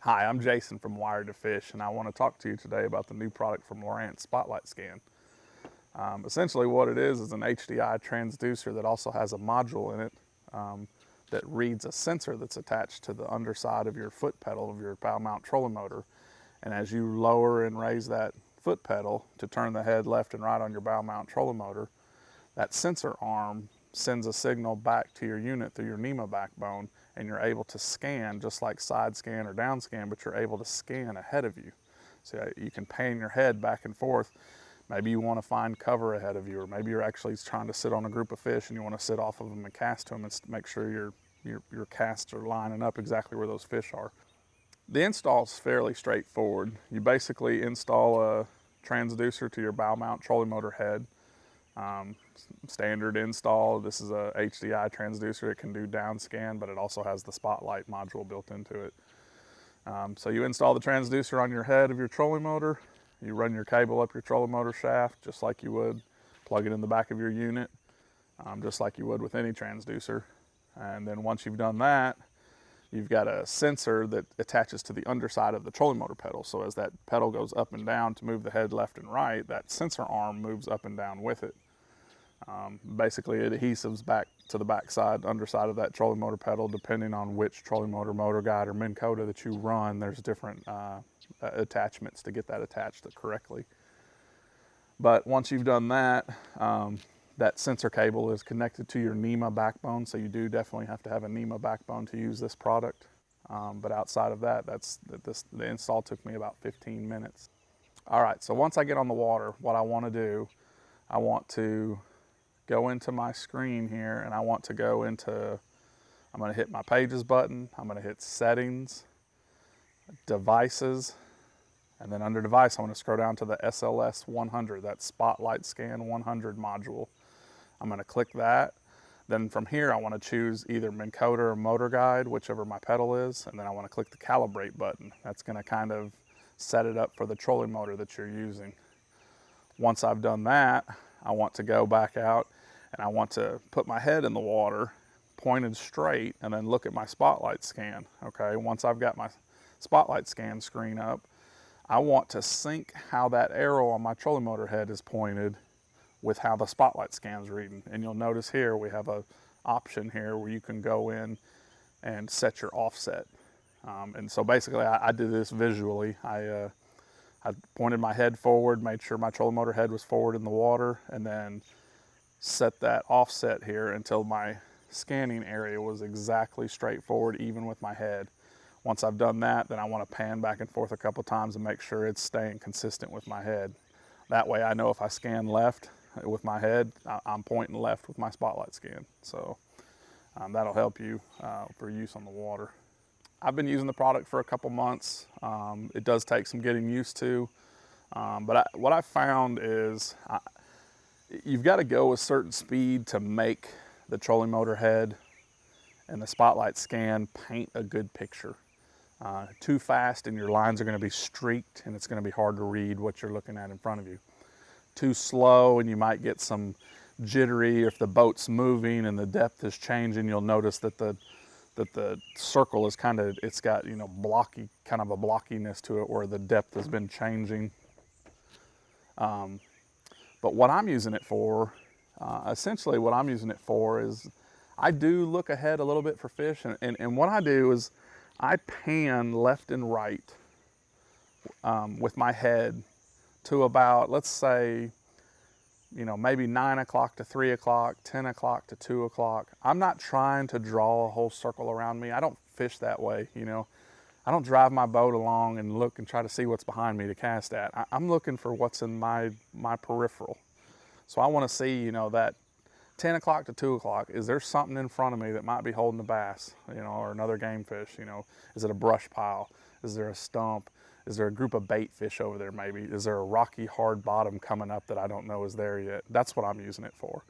Hi, I'm Jason from Wired2Fish, and I want to talk to you today about the new product from Lowrance SpotlightScan. Essentially what it is an HDI transducer that also has a module in it that reads a sensor that's attached to the underside of your foot pedal of your bow mount trolling motor. And as you lower and raise that foot pedal to turn the head left and right on your bow mount trolling motor, that sensor arm sends a signal back to your unit through your NEMA backbone, and you're able to scan just like side scan or down scan, but you're able to scan ahead of you. So you can pan your head back and forth. Maybe you want to find cover ahead of you, or maybe you're actually trying to sit on a group of fish and you want to sit off of them and cast to them and make sure your casts are lining up exactly where those fish are. The install is fairly straightforward. You basically install a transducer to your bow mount trolling motor head. Standard install. This is a HDI transducer. It can do down scan, but it also has the spotlight module built into it. So you install the transducer on your head of your trolling motor. You run your cable up your trolling motor shaft just like you would. Plug it in the back of your unit, just like you would with any transducer. And then once you've done that, you've got a sensor that attaches to the underside of the trolling motor pedal. So as that pedal goes up and down to move the head left and right, that sensor arm moves up and down with it. Basically it adhesives back to the backside, underside of that trolling motor pedal. Depending on which trolling motor, motor guide, or Minn Kota that you run, there's different attachments to get that attached correctly. But once you've done that, that sensor cable is connected to your NEMA backbone, so you do definitely have to have a NEMA backbone to use this product. But outside of that, the install took me about 15 minutes. All right, so once I get on the water, what I want to do, I want to go into my screen here, and I want to go into, I'm going to hit my Pages button, I'm going to hit Settings, Devices, and then under Device, I want to scroll down to the SLS 100, that SpotlightScan 100 module. I'm going to click that. Then from here, I want to choose either Minn Kota or Motor Guide, whichever my pedal is, and then I want to click the Calibrate button. That's going to kind of set it up for the trolling motor that you're using. Once I've done that, I want to go back out and I want to put my head in the water, pointed straight, and then look at my spotlight scan. Okay, once I've got my spotlight scan screen up, I want to sync how that arrow on my trolling motor head is pointed with how the spotlight scan's reading. And you'll notice here we have an option here where you can go in and set your offset. And so basically I did this visually. I pointed my head forward, made sure my trolling motor head was forward in the water, and then set that offset here until my scanning area was exactly straightforward, even with my head. Once I've done that, then I want to pan back and forth a couple times and make sure it's staying consistent with my head. That way I know if I scan left with my head, I'm pointing left with my spotlight scan. So that'll help you for use on the water. I've been using the product for a couple months. It does take some getting used to, but what I found is you've got to go a certain speed to make the trolling motor head and the spotlight scan paint a good picture. Too fast and your lines are going to be streaked and it's going to be hard to read what you're looking at in front of you. Too slow and you might get some jittery. If the boat's moving and the depth is changing, you'll notice that the circle is it's got, you know, blocky, kind of a blockiness to it where the depth has been changing. But what I'm using it for, essentially what I'm using it for is I do look ahead a little bit for fish, and what I do is I pan left and right with my head to about, let's say, you know, maybe 9 o'clock to 3 o'clock, 10 o'clock to 2 o'clock. I'm not trying to draw a whole circle around me. I don't fish that way, you know. I don't drive my boat along and look and try to see what's behind me to cast at. I'm looking for what's in my peripheral. So I want to see, you know, that 10 o'clock to 2 o'clock, is there something in front of me that might be holding a bass, you know, or another game fish, you know? Is it a brush pile? Is there a stump? Is there a group of bait fish over there maybe? Is there a rocky hard bottom coming up that I don't know is there yet? That's what I'm using it for.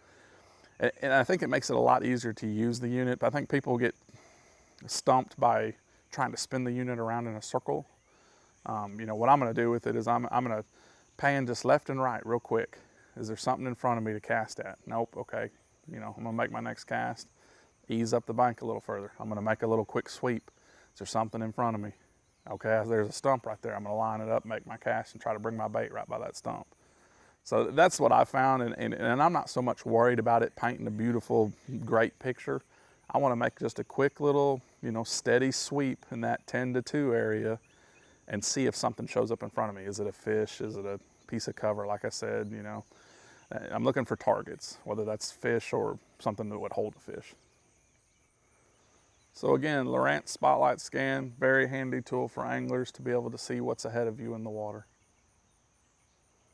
And I think it makes it a lot easier to use the unit, but I think people get stumped by trying to spin the unit around in a circle. You know, what I'm gonna do with it is I'm gonna pan just left and right real quick. Is there something in front of me to cast at? Nope, okay. You know, I'm gonna make my next cast, ease up the bank a little further. I'm gonna make a little quick sweep. Is there something in front of me? Okay, there's a stump right there. I'm gonna line it up, make my cast, and try to bring my bait right by that stump. So that's what I found, and I'm not so much worried about it painting a beautiful, great picture. I wanna make just a quick little, you know, steady sweep in that 10 to 2 area and see if something shows up in front of me. Is it a fish? Is it a piece of cover? Like I said, you know, I'm looking for targets, whether that's fish or something that would hold a fish. So again, Lowrance Spotlight Scan, very handy tool for anglers to be able to see what's ahead of you in the water.